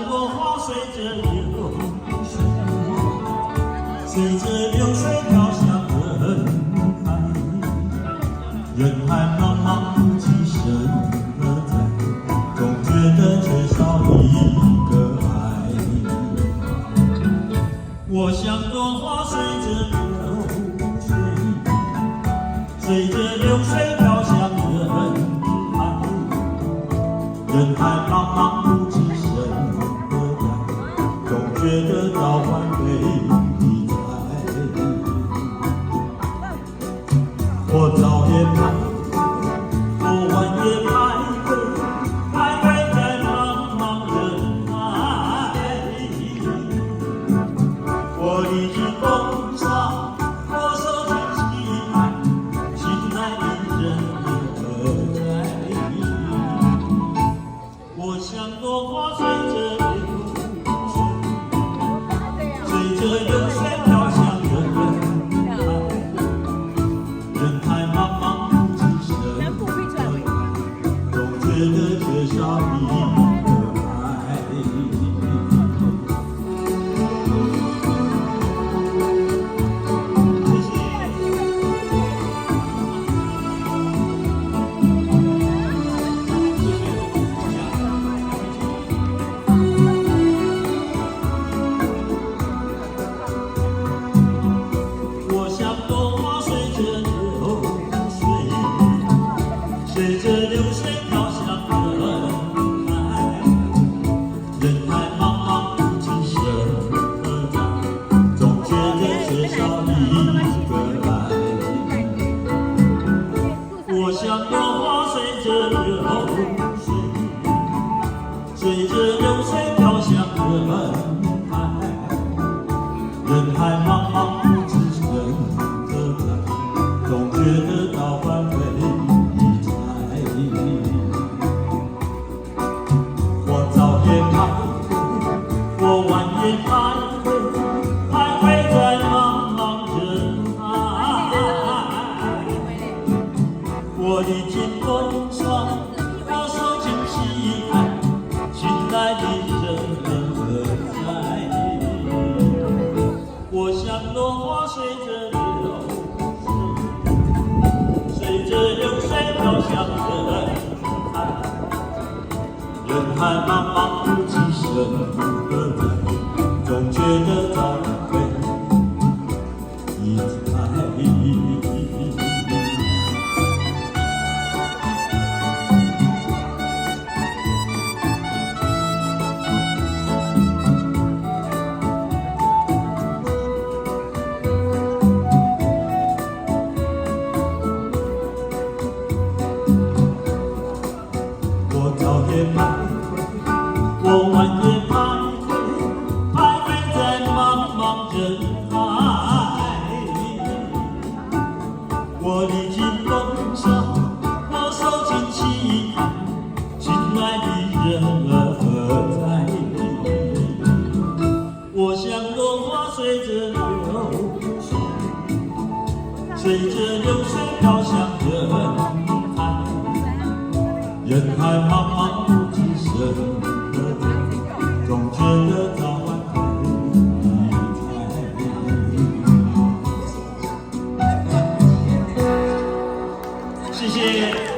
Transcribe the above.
朵花随着流水，随着流水飘向人海。人海茫茫不知身何在，总觉得缺少一个爱。我像朵花随着流水，随着流水飘向人海。人海茫茫不知身何在，总觉得早晚被你猜。我早也徘徊，我晚也徘徊，徘徊在茫茫人海。我历经风霜，我受尽凄寒，心爱的人何在？我像朵花随着流水，随着流水飘向人海。人海茫茫不知身何在，总觉得缺少一个爱。我像朵花随着流水，随着流水飘向人海。人海茫茫不知身何在，总觉得缺少一个爱。我像朵花随着流水，随着流水飘向人海。人海茫茫不知身何在，总觉得早晚被你猜。我早也徘徊，我晚也徘徊，徘徊在茫茫人海。我历经风霜，我受尽凄寒，心爱的人何在？我像朵花随着流水，随着流水飘向人海。人海茫茫不知身何在，总觉得早晚被你猜。我早也徘徊，我晚也徘徊，徘徊在茫茫人海。我历经风霜，我受尽凄寒，心爱的人何在？我像朵花随着流水，随着流水飘向人海。人海茫茫不知身何在，总觉得早晚被你猜。谢谢。